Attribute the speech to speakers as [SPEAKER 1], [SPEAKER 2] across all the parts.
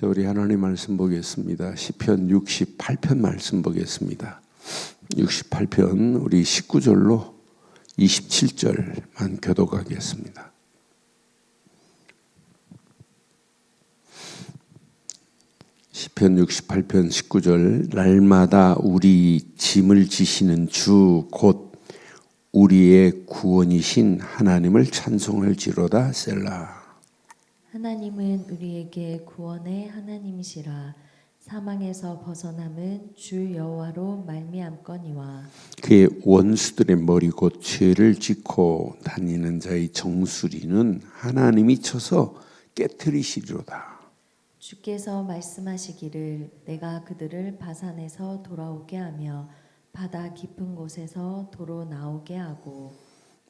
[SPEAKER 1] 우리 하나님 말씀 보겠습니다. 시편 68편 말씀 보겠습니다. 68편 우리 19절로 27절만 교독하겠습니다. 시편 68편 19절. 날마다 우리 짐을 지시는 주 곧 우리의 구원이신 하나님을 찬송할지로다. 셀라.
[SPEAKER 2] 하나님은 우리에게 구원의 하나님이시라. 사망에서 벗어남은 주 여호와로 말미암거니와.
[SPEAKER 1] 그의 원수들의 머리 곧 죄를 짓고 다니는 자의 정수리는 하나님이 쳐서 깨트리시리로다.
[SPEAKER 2] 주께서 말씀하시기를 내가 그들을 바산에서 돌아오게 하며 바다 깊은 곳에서 도로 나오게 하고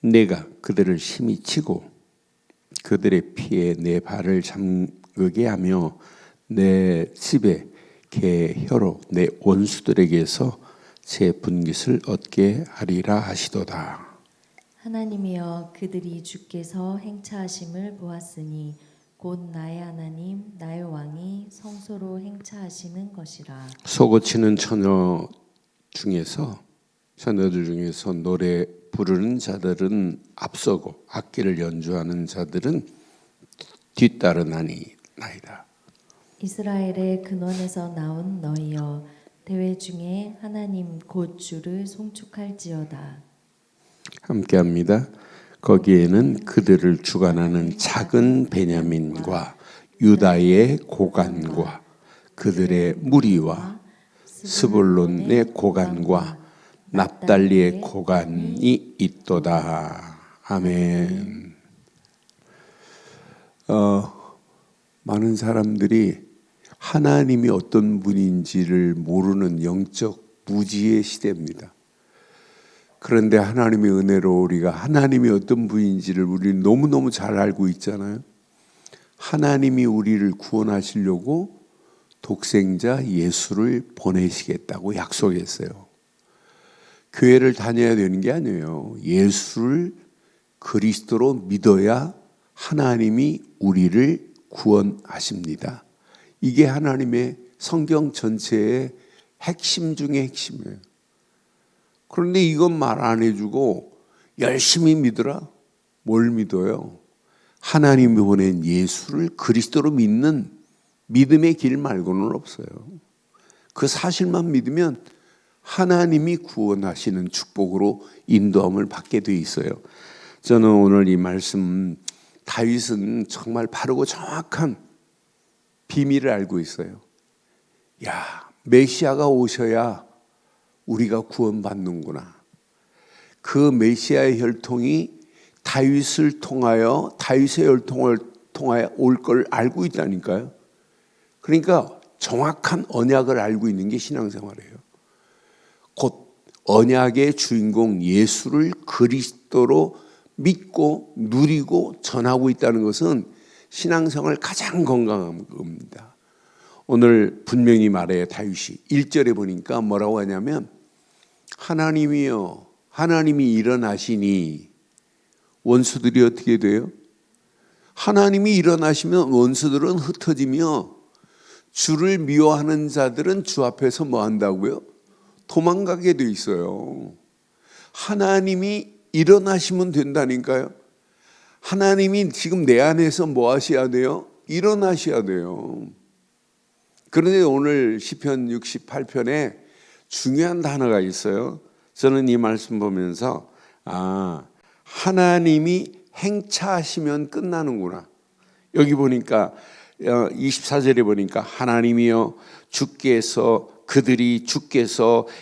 [SPEAKER 1] 내가 그들을 심히 치고 그들의 피에 내 발을 잠그게 하며 내 집에 개 혀로 내 원수들에게서 제 분깃을 얻게 하리라 하시도다.
[SPEAKER 2] 하나님이여 그들이 주께서 행차하심을 보았으니 곧 나의 하나님 나의 왕이 성소로 행차하시는 것이라.
[SPEAKER 1] 소고치는 처녀들 중에서 노래 부르는 자들은 앞서고 악기를 연주하는 자들은 뒤따르나이다.
[SPEAKER 2] 이스라엘의 근원에서 나온 너희여 대회 중에 하나님 곧 주를 송축할지어다.
[SPEAKER 1] 함께합니다. 거기에는 그들을 주관하는 작은 베냐민과 유다의 고관과 그들의 무리와 스불론의 고관과 납달리의 고관이 있도다. 아멘. 많은 사람들이 하나님이 어떤 분인지를 모르는 영적 무지의 시대입니다. 그런데 하나님의 은혜로 우리가 하나님이 어떤 분인지를 우리 너무너무 잘 알고 있잖아요. 하나님이 우리를 구원하시려고 독생자 예수를 보내시겠다고 약속했어요. 교회를 다녀야 되는 게 아니에요. 예수를 그리스도로 믿어야 하나님이 우리를 구원하십니다. 이게 하나님의 성경 전체의 핵심 중에 핵심이에요. 그런데 이건 말 안 해주고 열심히 믿으라? 뭘 믿어요? 하나님이 보낸 예수를 그리스도로 믿는 믿음의 길 말고는 없어요. 그 사실만 믿으면 하나님이 구원하시는 축복으로 인도함을 받게 돼 있어요. 저는 오늘 이 말씀, 다윗은 정말 바르고 정확한 비밀을 알고 있어요. 메시아가 오셔야 우리가 구원받는구나. 그 메시아의 혈통이 다윗을 통하여 다윗의 혈통을 통하여 올 걸 알고 있다니까요. 그러니까 정확한 언약을 알고 있는 게 신앙생활이에요. 곧 언약의 주인공 예수를 그리스도로 믿고 누리고 전하고 있다는 것은 신앙생활 가장 건강한 겁니다. 오늘 분명히 말해요. 다윗이 1절에 보니까 뭐라고 하냐면 하나님이여 하나님이 일어나시니 원수들이 어떻게 돼요? 하나님이 일어나시면 원수들은 흩어지며 주를 미워하는 자들은 주 앞에서 뭐 한다고요? 도망가게 돼 있어요. 하나님이 일어나시면 된다니까요. 하나님이 지금 내 안에서 뭐 하셔야 돼요? 일어나셔야 돼요. 그런데 오늘 시편 68편에 중요한 단어가 있어요. 저는 이 말씀 보면서 하나님이 행차하시면 끝나는구나. 여기 보니까 24절에 보니까 하나님이여 주께서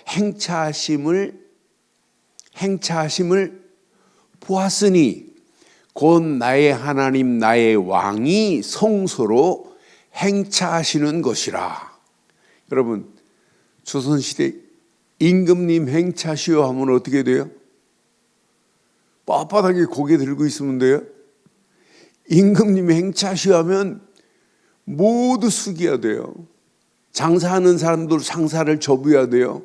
[SPEAKER 1] 행차하심을 보았으니 곧 나의 하나님 나의 왕이 성소로 행차하시는 것이라. 여러분 조선시대 임금님 행차시오 하면 어떻게 돼요? 빳빳하게 고개 들고 있으면 돼요? 임금님 행차시오 하면 모두 숙여야 돼요. 장사하는 사람들 장사를 접어야 돼요.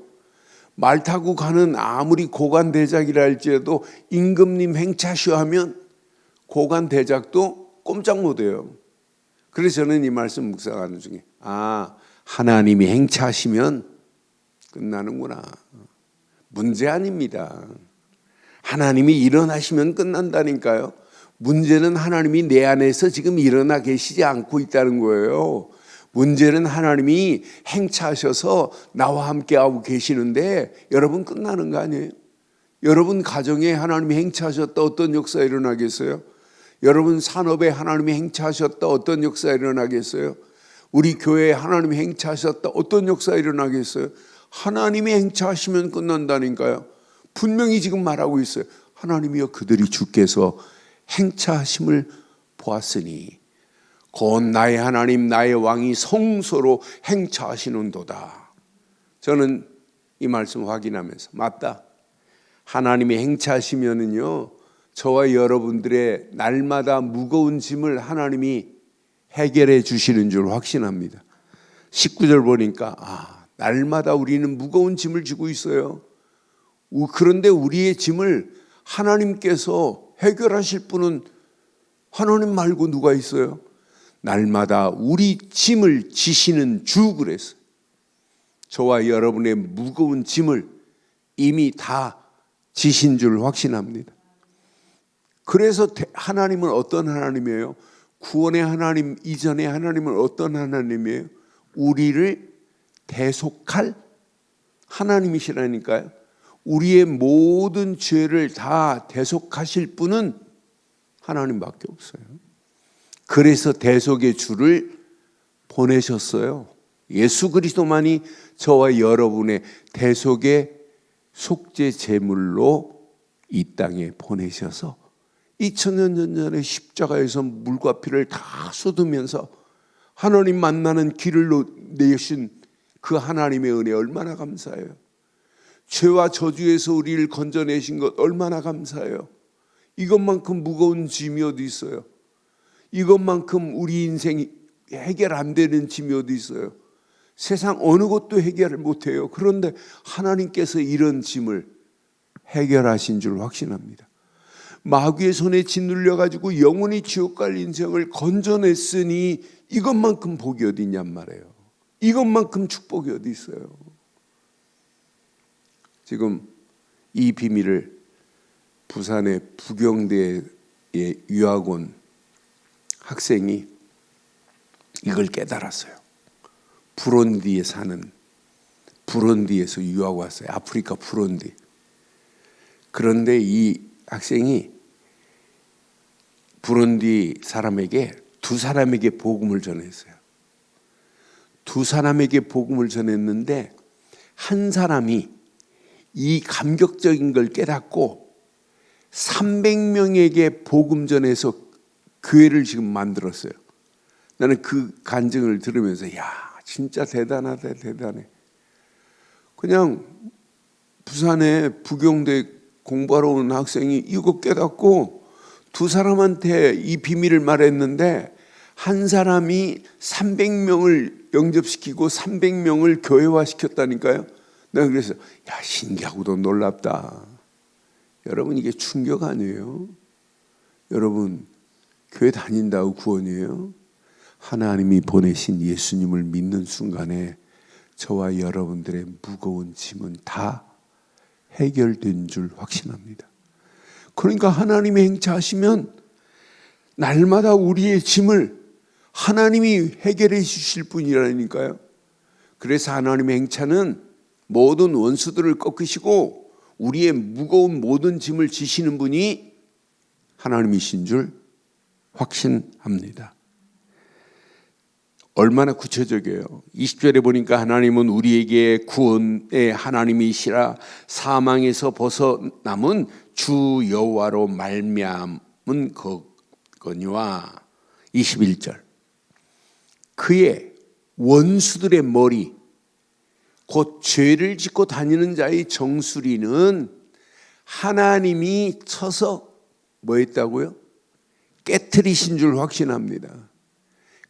[SPEAKER 1] 말 타고 가는 아무리 고관 대작이라 할지라도 임금님 행차시오 하면 고관 대작도 꼼짝 못해요. 그래서 저는 이 말씀 묵상하는 중에 하나님이 행차하시면 끝나는구나. 문제 아닙니다. 하나님이 일어나시면 끝난다니까요. 문제는 하나님이 내 안에서 지금 일어나 계시지 않고 있다는 거예요. 문제는 하나님이 행차하셔서 나와 함께하고 계시는데 여러분 끝나는 거 아니에요? 여러분 가정에 하나님이 행차하셨다 어떤 역사가 일어나겠어요? 여러분 산업에 하나님이 행차하셨다 어떤 역사가 일어나겠어요? 우리 교회에 하나님이 행차하셨다 어떤 역사가 일어나겠어요? 하나님이 행차하시면 끝난다니까요. 분명히 지금 말하고 있어요. 하나님이여 그들이 주께서 행차하심을 보았으니 곧 나의 하나님 나의 왕이 성소로 행차하시는도다. 저는 이 말씀 확인하면서 맞다. 하나님이 행차하시면은요 저와 여러분들의 날마다 무거운 짐을 하나님이 해결해 주시는 줄 확신합니다. 19절 보니까 날마다 우리는 무거운 짐을 지고 있어요. 그런데 우리의 짐을 하나님께서 해결하실 분은 하나님 말고 누가 있어요? 날마다 우리 짐을 지시는 주 그랬어요. 저와 여러분의 무거운 짐을 이미 다 지신 줄 확신합니다. 그래서 하나님은 어떤 하나님이에요? 구원의 하나님 이전의 하나님은 어떤 하나님이에요? 우리를 대속할 하나님이시라니까요. 우리의 모든 죄를 다 대속하실 분은 하나님밖에 없어요. 그래서 대속의 주를 보내셨어요. 예수 그리스도만이 저와 여러분의 대속의 속죄 제물로 이 땅에 보내셔서 2000년 전에 십자가에서 물과 피를 다 쏟으면서 하나님 만나는 길을 내신 그 하나님의 은혜 얼마나 감사해요. 죄와 저주에서 우리를 건져내신 것 얼마나 감사해요. 이것만큼 무거운 짐이 어디 있어요? 이것만큼 우리 인생이 해결 안 되는 짐이 어디 있어요? 세상 어느 것도 해결을 못해요. 그런데 하나님께서 이런 짐을 해결하신 줄 확신합니다. 마귀의 손에 짓눌려가지고 영원히 지옥 갈 인생을 건져냈으니 이것만큼 복이 어디 있냔 말이에요. 이것만큼 축복이 어디 있어요. 지금 이 비밀을 부산의 부경대의 유학원 학생이 이걸 깨달았어요. 부룬디에서 유학 왔어요. 아프리카 부룬디. 그런데 이 학생이 부룬디 사람에게 두 사람에게 복음을 전했어요. 두 사람에게 복음을 전했는데 한 사람이 이 감격적인 걸 깨닫고 300명에게 복음 전해서 교회를 지금 만들었어요. 나는 그 간증을 들으면서 야 진짜 대단하다 대단해. 그냥 부산에 부경대 공부하러 온 학생이 이거 깨닫고 두 사람한테 이 비밀을 말했는데 한 사람이 300명을 영접시키고 300명을 교회화시켰다니까요. 내가 그래서 야 신기하고도 놀랍다. 여러분 이게 충격 아니에요? 여러분 교회 다닌다고 구원이에요? 하나님이 보내신 예수님을 믿는 순간에 저와 여러분들의 무거운 짐은 다 해결된 줄 확신합니다. 그러니까 하나님이 행차하시면 날마다 우리의 짐을 하나님이 해결해 주실 분이라니까요. 그래서 하나님의 행차는 모든 원수들을 꺾으시고 우리의 무거운 모든 짐을 지시는 분이 하나님이신 줄 확신합니다. 얼마나 구체적이에요. 20절에 보니까 하나님은 우리에게 구원의 하나님이시라 사망에서 벗어남은 주 여호와로 말미암은 거니와 21절 그의 원수들의 머리 곧 죄를 짓고 다니는 자의 정수리는 하나님이 쳐서 뭐 했다고요? 깨트리신 줄 확신합니다.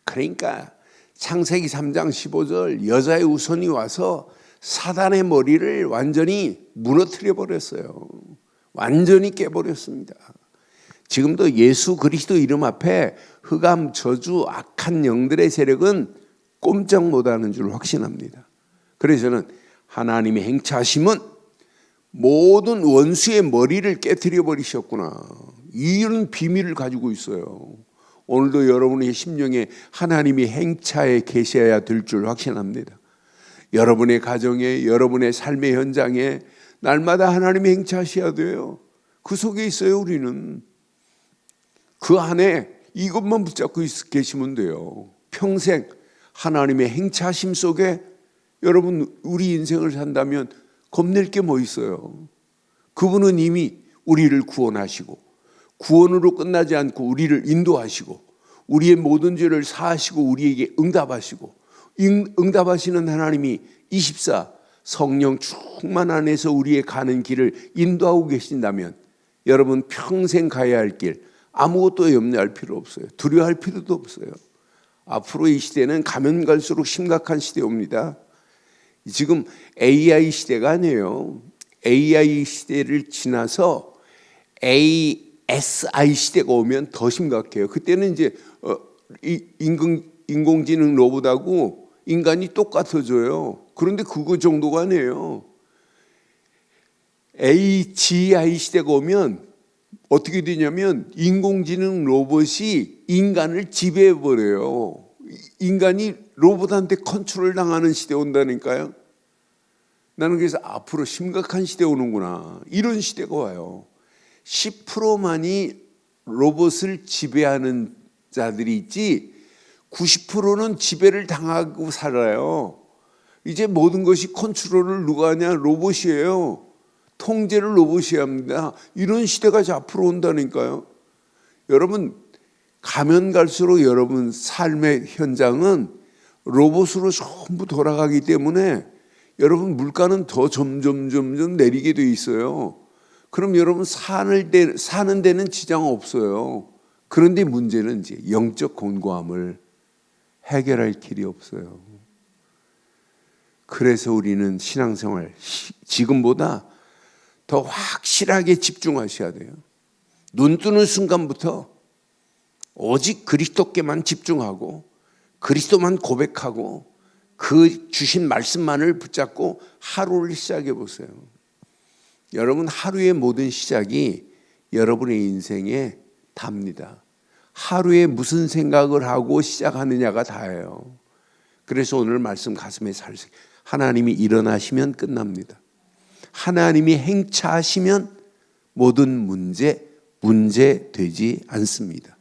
[SPEAKER 1] 그러니까 창세기 3장 15절 여자의 우선이 와서 사단의 머리를 완전히 무너뜨려 버렸어요. 완전히 깨버렸습니다. 지금도 예수 그리스도 이름 앞에 흑암, 저주, 악한 영들의 세력은 꼼짝 못하는 줄 확신합니다. 그래서 저는 하나님의 행차하심은 모든 원수의 머리를 깨트려 버리셨구나, 이런 비밀을 가지고 있어요. 오늘도 여러분의 심령에 하나님이 행차에 계셔야 될 줄 확신합니다. 여러분의 가정에, 여러분의 삶의 현장에 날마다 하나님이 행차하셔야 돼요. 그 속에 있어요. 우리는 그 안에 이것만 붙잡고 계시면 돼요. 평생 하나님의 행차하심 속에 여러분 우리 인생을 산다면 겁낼 게 뭐 있어요. 그분은 이미 우리를 구원하시고 구원으로 끝나지 않고 우리를 인도하시고 우리의 모든 죄를 사하시고 우리에게 응답하시고, 응답하시는 하나님이 24 성령 충만 안에서 우리의 가는 길을 인도하고 계신다면 여러분 평생 가야 할 길 아무것도 염려할 필요 없어요. 두려워할 필요도 없어요. 앞으로 이 시대는 가면 갈수록 심각한 시대 옵니다. 지금 AI 시대가 아니에요. AI 시대를 지나서 ASI 시대가 오면 더 심각해요. 그때는 이제 인공지능 로봇하고 인간이 똑같아져요. 그런데 그거 정도가 아니에요. AGI 시대가 오면 어떻게 되냐면 인공지능 로봇이 인간을 지배해버려요. 인간이 로봇한테 컨트롤 당하는 시대 온다니까요. 나는 그래서 앞으로 심각한 시대 오는구나, 이런 시대가 와요. 10%만이 로봇을 지배하는 자들이 있지 90%는 지배를 당하고 살아요. 이제 모든 것이 컨트롤을 누가 하냐? 로봇이에요. 통제를 로봇이 합니다. 이런 시대가 앞으로 온다니까요. 여러분 가면 갈수록 여러분 삶의 현장은 로봇으로 전부 돌아가기 때문에 여러분 물가는 더 점점 내리게 돼 있어요. 그럼 여러분 사는 데는 지장 없어요. 그런데 문제는 이제 영적 곤고함을 해결할 길이 없어요. 그래서 우리는 신앙생활 지금보다 더 확실하게 집중하셔야 돼요. 눈 뜨는 순간부터 오직 그리스도께만 집중하고 그리스도만 고백하고 그 주신 말씀만을 붙잡고 하루를 시작해 보세요. 여러분 하루의 모든 시작이 여러분의 인생에 답니다. 하루에 무슨 생각을 하고 시작하느냐가 다예요. 그래서 오늘 말씀 가슴에 살짝, 하나님이 일어나시면 끝납니다. 하나님이 행차하시면 모든 문제 되지 않습니다.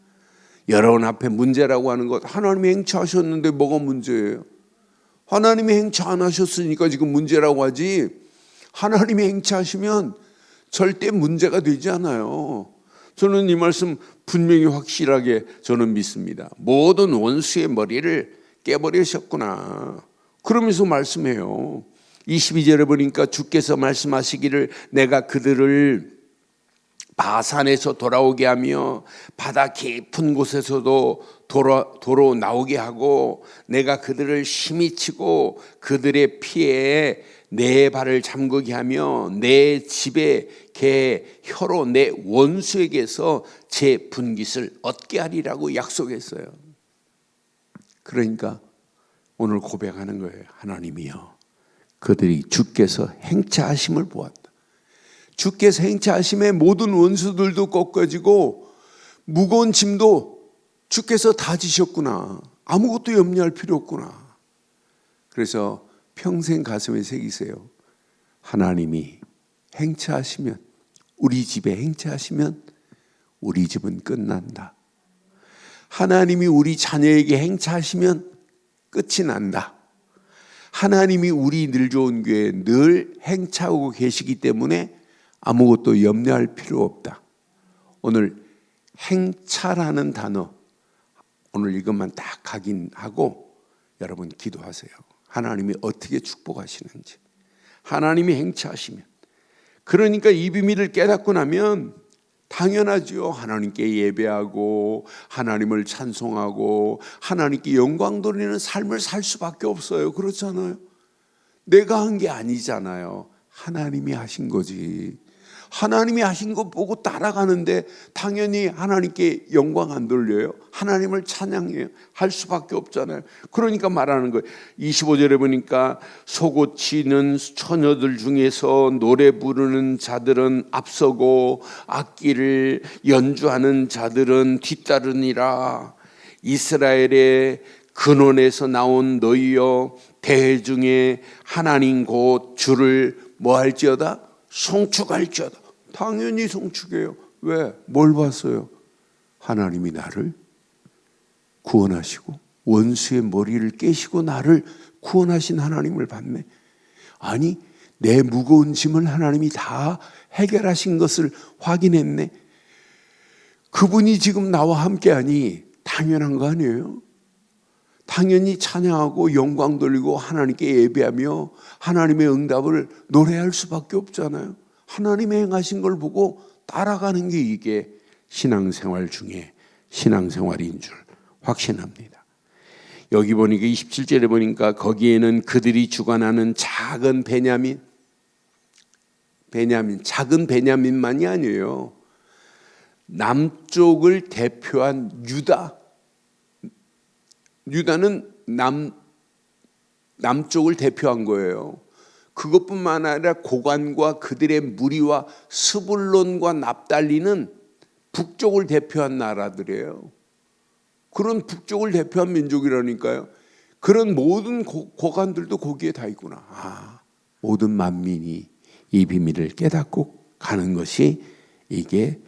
[SPEAKER 1] 여러분 앞에 문제라고 하는 것, 하나님이 행차하셨는데 뭐가 문제예요? 하나님이 행차 안 하셨으니까 지금 문제라고 하지, 하나님이 행차하시면 절대 문제가 되지 않아요. 저는 이 말씀 분명히 확실하게 저는 믿습니다. 모든 원수의 머리를 깨버리셨구나, 그러면서 말씀해요. 22절에 보니까 주께서 말씀하시기를 내가 그들을 바산에서 돌아오게 하며 바다 깊은 곳에서도 도로 나오게 하고 내가 그들을 심히 치고 그들의 피에 내 발을 잠그게 하며 내 집에 개 혀로 내 원수에게서 제 분깃을 얻게 하리라고 약속했어요. 그러니까 오늘 고백하는 거예요. 하나님이여, 그들이 주께서 행차하심을 보았다. 주께서 행차하심에 모든 원수들도 꺾어지고 무거운 짐도 주께서 다 지셨구나. 아무것도 염려할 필요 없구나. 그래서 평생 가슴에 새기세요. 하나님이 행차하시면, 우리 집에 행차하시면 우리 집은 끝난다. 하나님이 우리 자녀에게 행차하시면 끝이 난다. 하나님이 우리 늘 좋은 교회에 늘 행차하고 계시기 때문에 아무것도 염려할 필요 없다. 오늘 행차라는 단어, 오늘 이것만 딱 각인하고 여러분 기도하세요. 하나님이 어떻게 축복하시는지, 하나님이 행차하시면, 그러니까 이 비밀을 깨닫고 나면 당연하죠. 하나님께 예배하고 하나님을 찬송하고 하나님께 영광 돌리는 삶을 살 수밖에 없어요. 그렇잖아요. 내가 한 게 아니잖아요. 하나님이 하신 거지. 하나님이 하신 것 보고 따라가는데 당연히 하나님께 영광 안 돌려요. 하나님을 찬양해요. 할 수밖에 없잖아요. 그러니까 말하는 거예요. 25절에 보니까 소고치는 처녀들 중에서 노래 부르는 자들은 앞서고 악기를 연주하는 자들은 뒤따르니라. 이스라엘의 근원에서 나온 너희여 대회 중에 하나님 곧 주를 뭐 할지어다? 송축할지어다. 당연히 송축해요. 왜? 뭘 봤어요? 하나님이 나를 구원하시고 원수의 머리를 깨시고 나를 구원하신 하나님을 봤네. 아니 내 무거운 짐을 하나님이 다 해결하신 것을 확인했네. 그분이 지금 나와 함께하니 당연한 거 아니에요? 당연히 찬양하고 영광 돌리고 하나님께 예배하며 하나님의 응답을 노래할 수밖에 없잖아요. 하나님의 행하신 걸 보고 따라가는 게 이게 신앙생활 중에 신앙생활인 줄 확신합니다. 여기 보니까 27절에 보니까 거기에는 그들이 주관하는 작은 베냐민, 작은 베냐민만이 아니에요. 남쪽을 대표한 유다는 남쪽을 대표한 거예요. 그것뿐만 아니라 고관과 그들의 무리와 스불론과 납달리는 북쪽을 대표한 나라들이에요. 그런 북쪽을 대표한 민족이라니까요. 그런 모든 고관들도 거기에 다 있구나. 모든 만민이 이 비밀을 깨닫고 가는 것이 이게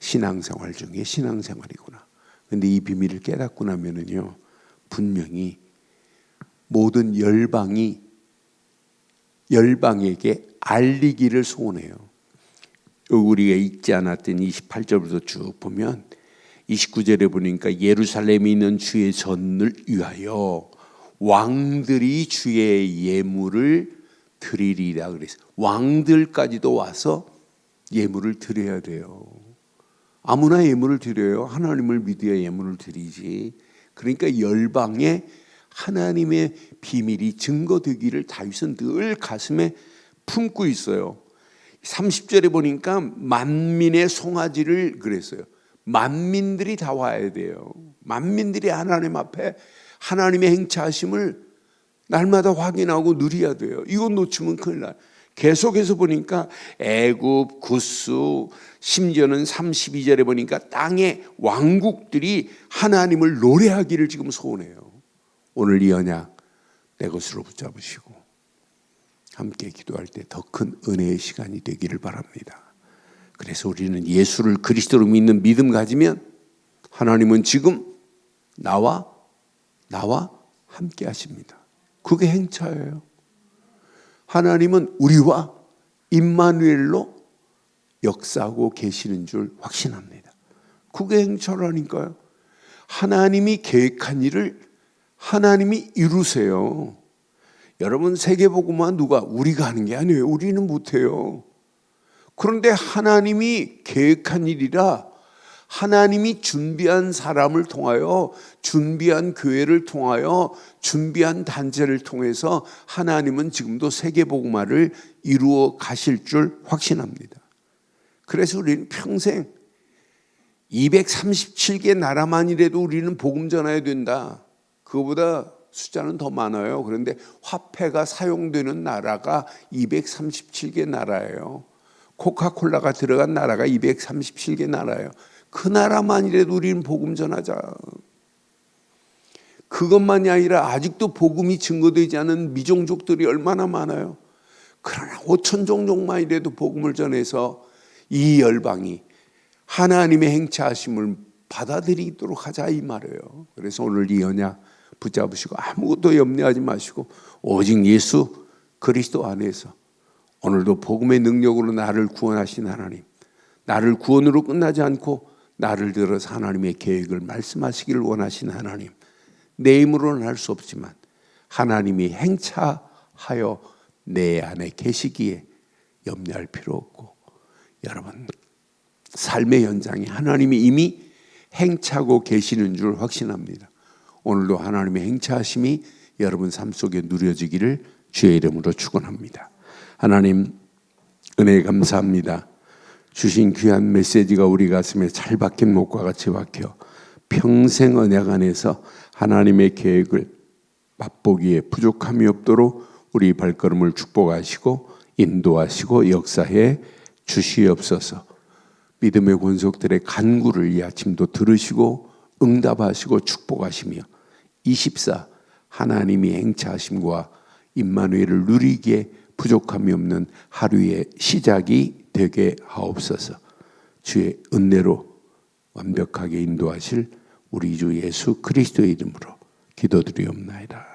[SPEAKER 1] 신앙생활 중에 신앙생활이구나. 그런데 이 비밀을 깨닫고 나면은요, 분명히 모든 열방에게 알리기를 소원해요. 우리가 읽지 않았던 28절부터 쭉 보면 29절에 보니까 예루살렘에 있는 주의 전을 위하여 왕들이 주의 예물을 드리리라 그랬어요. 왕들까지도 와서 예물을 드려야 돼요. 아무나 예물을 드려요. 하나님을 믿어야 예물을 드리지. 그러니까 열방에 하나님의 비밀이 증거되기를 다윗은 늘 가슴에 품고 있어요. 30절에 보니까 만민의 송아지를 그랬어요. 만민들이 다 와야 돼요. 만민들이 하나님 앞에 하나님의 행차하심을 날마다 확인하고 누려야 돼요. 이건 놓치면 큰일 나요. 계속해서 보니까 애굽, 구스, 심지어는 32절에 보니까 땅의 왕국들이 하나님을 노래하기를 지금 소원해요. 오늘 이 언약 내 것으로 붙잡으시고 함께 기도할 때 더 큰 은혜의 시간이 되기를 바랍니다. 그래서 우리는 예수를 그리스도로 믿는 믿음 가지면 하나님은 지금 나와 함께 하십니다. 그게 행차예요. 하나님은 우리와 임마누엘로 역사하고 계시는 줄 확신합니다. 그게 행차라니까요. 하나님이 계획한 일을 하나님이 이루세요. 여러분 세계복음화 누가? 우리가 하는 게 아니에요. 우리는 못해요. 그런데 하나님이 계획한 일이라 하나님이 준비한 사람을 통하여 준비한 교회를 통하여 준비한 단체를 통해서 하나님은 지금도 세계복음화를 이루어 가실 줄 확신합니다. 그래서 우리는 평생 237개 나라만이라도 우리는 복음 전해야 된다. 그거보다 숫자는 더 많아요. 그런데 화폐가 사용되는 나라가 237개 나라예요. 코카콜라가 들어간 나라가 237개 나라예요. 그 나라만이라도 우리는 복음 전하자. 그것만이 아니라 아직도 복음이 증거되지 않은 미종족들이 얼마나 많아요. 그러나 5천 종족만이라도 복음을 전해서 이 열방이 하나님의 행차하심을 받아들이도록 하자 이 말이에요. 그래서 오늘 이 언약 붙잡으시고 아무것도 염려하지 마시고 오직 예수 그리스도 안에서 오늘도 복음의 능력으로 나를 구원하신 하나님, 나를 구원으로 끝나지 않고 나를 들어서 하나님의 계획을 말씀하시기를 원하시는 하나님, 내 힘으로는 할 수 없지만 하나님이 행차하여 내 안에 계시기에 염려할 필요 없고, 여러분 삶의 현장에 하나님이 이미 행차하고 계시는 줄 확신합니다. 오늘도 하나님의 행차하심이 여러분 삶 속에 누려지기를 주의 이름으로 축원합니다. 하나님 은혜 감사합니다. 주신 귀한 메시지가 우리 가슴에 잘 박힌 목과 같이 박혀 평생 언약 안에서 하나님의 계획을 맛보기에 부족함이 없도록 우리 발걸음을 축복하시고 인도하시고 역사해 주시옵소서. 믿음의 권속들의 간구를 이 아침도 들으시고 응답하시고 축복하시며 24 하나님이 행차하심과 임마누엘을 누리기에 부족함이 없는 하루의 시작이 되게 하옵소서. 주의 은혜로 완벽하게 인도하실 우리 주 예수 그리스도의 이름으로 기도드리옵나이다.